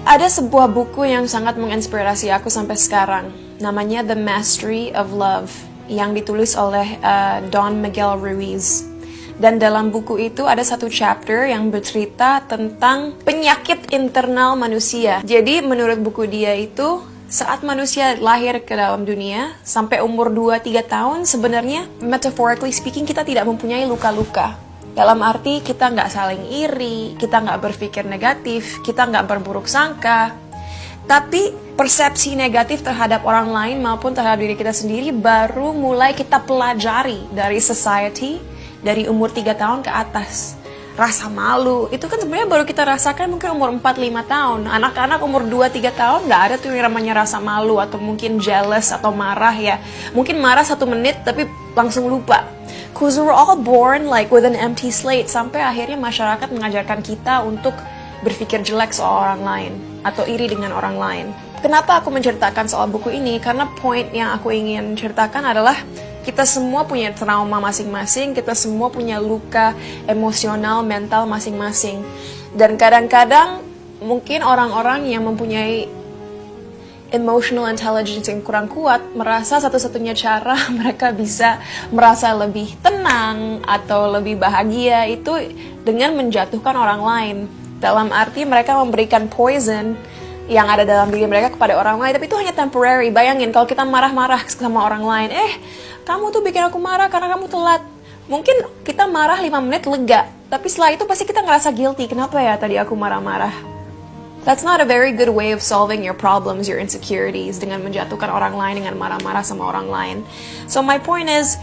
Ada sebuah buku yang sangat menginspirasi aku sampai sekarang. Namanya The Mastery of Love, yang ditulis oleh Don Miguel Ruiz. Dan dalam buku itu ada satu chapter yang bercerita tentang penyakit internal manusia. Jadi menurut buku dia itu, saat manusia lahir ke dalam dunia, sampai umur 2-3 tahun sebenarnya, metaphorically speaking, kita tidak mempunyai luka-luka. Dalam arti kita nggak saling iri, kita nggak berpikir negatif, kita nggak berburuk sangka. Tapi persepsi negatif terhadap orang lain maupun terhadap diri kita sendiri baru mulai kita pelajari dari society, dari umur 3 tahun ke atas. Rasa malu, itu kan sebenarnya baru kita rasakan mungkin umur 4-5 tahun. Anak-anak umur 2-3 tahun nggak ada tuh yang namanya rasa malu atau mungkin jealous atau marah ya. Mungkin marah 1 menit tapi langsung lupa. Cause we're all born like with an empty slate. Sampai akhirnya masyarakat mengajarkan kita untuk berpikir jelek soal orang lain atau iri dengan orang lain. Kenapa aku menceritakan soal buku ini? Karena point yang aku ingin ceritakan adalah kita semua punya trauma masing-masing, kita semua punya luka emosional, mental masing-masing. Dan kadang-kadang mungkin orang-orang yang mempunyai emotional intelligence yang kurang kuat merasa satu-satunya cara mereka bisa merasa lebih tenang atau lebih bahagia itu dengan menjatuhkan orang lain. Dalam arti mereka memberikan poison yang ada dalam diri mereka kepada orang lain, tapi itu hanya temporary. Bayangin kalau kita marah-marah sama orang lain, kamu tuh bikin aku marah karena kamu telat. Mungkin kita marah 5 menit lega, tapi setelah itu pasti kita ngerasa guilty. Kenapa ya tadi aku marah-marah? That's not a very good way of solving your problems, your insecurities, dengan menjatuhkan orang lain, dengan marah-marah sama orang lain. So my point is,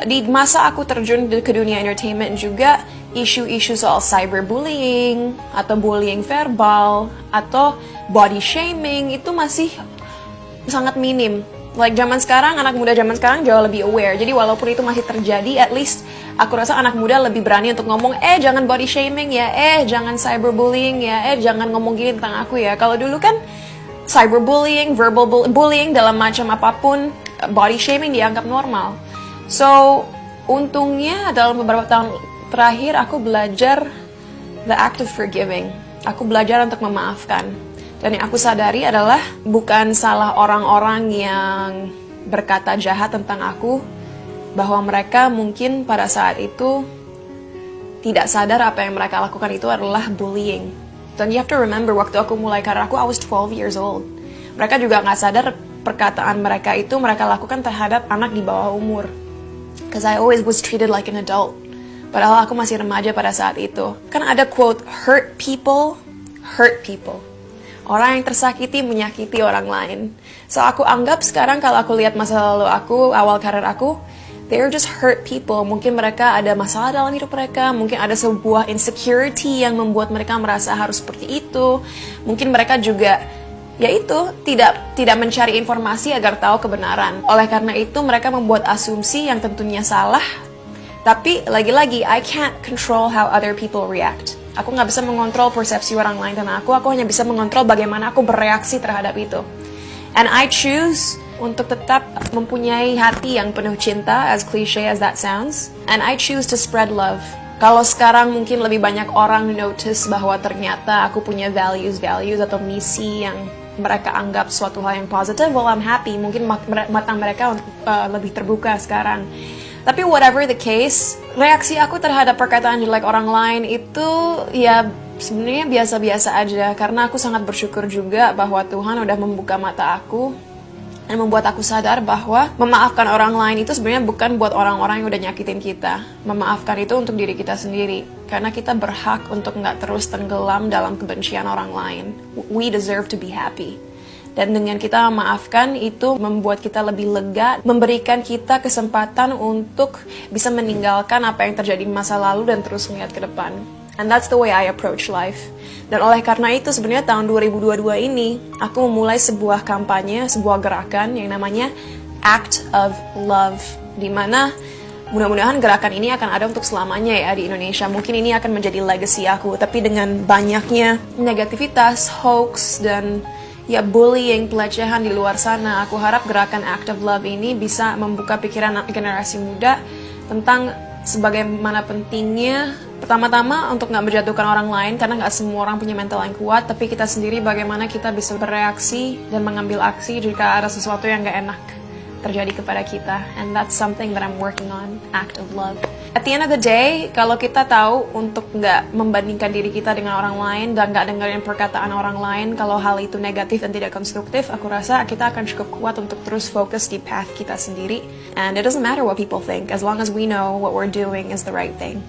di masa aku terjun ke dunia entertainment juga, isu-isu soal cyberbullying, atau bullying verbal, atau body shaming, itu masih sangat minim. Like zaman sekarang, anak muda zaman sekarang jauh lebih aware. Jadi walaupun itu masih terjadi, at least aku rasa anak muda lebih berani untuk ngomong, jangan body shaming ya, jangan cyberbullying ya, jangan ngomong gini tentang aku ya. Kalau dulu kan cyberbullying, verbal bullying dalam macam apapun, body shaming dianggap normal. So, untungnya dalam beberapa tahun terakhir aku belajar the act of forgiving. Aku belajar untuk memaafkan. Dan yang aku sadari adalah bukan salah orang-orang yang berkata jahat tentang aku, bahwa mereka mungkin pada saat itu tidak sadar apa yang mereka lakukan itu adalah bullying. Dan you have to remember, waktu aku mulai karir aku, I was 12 years old. Mereka juga nggak sadar perkataan mereka itu mereka lakukan terhadap anak di bawah umur. Because I always was treated like an adult. Padahal aku masih remaja pada saat itu. Kan ada quote, hurt people. Orang yang tersakiti menyakiti orang lain. So aku anggap sekarang kalau aku lihat masa lalu aku, awal karir aku, they're just hurt people. Mungkin mereka ada masalah dalam hidup mereka, mungkin ada sebuah insecurity yang membuat mereka merasa harus seperti itu. Mungkin mereka juga, yaitu tidak mencari informasi agar tahu kebenaran. Oleh karena itu mereka membuat asumsi yang tentunya salah. Tapi lagi-lagi, I can't control how other people react. Aku nggak bisa mengontrol persepsi orang lain tentang aku hanya bisa mengontrol bagaimana aku bereaksi terhadap itu. And I choose untuk tetap mempunyai hati yang penuh cinta, as cliche as that sounds. And I choose to spread love. Kalau sekarang mungkin lebih banyak orang notice bahwa ternyata aku punya values atau misi yang mereka anggap suatu hal yang positif, well I'm happy. Mungkin mata mereka lebih terbuka sekarang. Tapi whatever the case, reaksi aku terhadap perkataan jelek orang lain itu ya sebenarnya biasa-biasa aja. Karena aku sangat bersyukur juga bahwa Tuhan udah membuka mata aku dan membuat aku sadar bahwa memaafkan orang lain itu sebenarnya bukan buat orang-orang yang udah nyakitin kita. Memaafkan itu untuk diri kita sendiri. Karena kita berhak untuk nggak terus tenggelam dalam kebencian orang lain. We deserve to be happy. Dan dengan kita memaafkan itu membuat kita lebih lega, memberikan kita kesempatan untuk bisa meninggalkan apa yang terjadi di masa lalu dan terus melihat ke depan. And that's the way I approach life. Dan oleh karena itu sebenarnya tahun 2022 ini aku memulai sebuah kampanye, sebuah gerakan yang namanya Act of Love, di mana mudah-mudahan gerakan ini akan ada untuk selamanya ya di Indonesia. Mungkin ini akan menjadi legacy aku, tapi dengan banyaknya negativitas, hoax, dan ya bullying, pelecehan di luar sana, aku harap gerakan Act of Love ini bisa membuka pikiran generasi muda tentang sebagaimana pentingnya Pertama-tama untuk nggak menjatuhkan orang lain, karena nggak semua orang punya mental yang kuat, tapi kita sendiri bagaimana kita bisa bereaksi dan mengambil aksi jika ada sesuatu yang nggak enak terjadi kepada kita. And that's something that I'm working on, act of love. At the end of the day, kalau kita tahu untuk nggak membandingkan diri kita dengan orang lain dan nggak dengerin perkataan orang lain kalau hal itu negatif dan tidak konstruktif, aku rasa kita akan cukup kuat untuk terus fokus di path kita sendiri. And it doesn't matter what people think, as long as we know what we're doing is the right thing.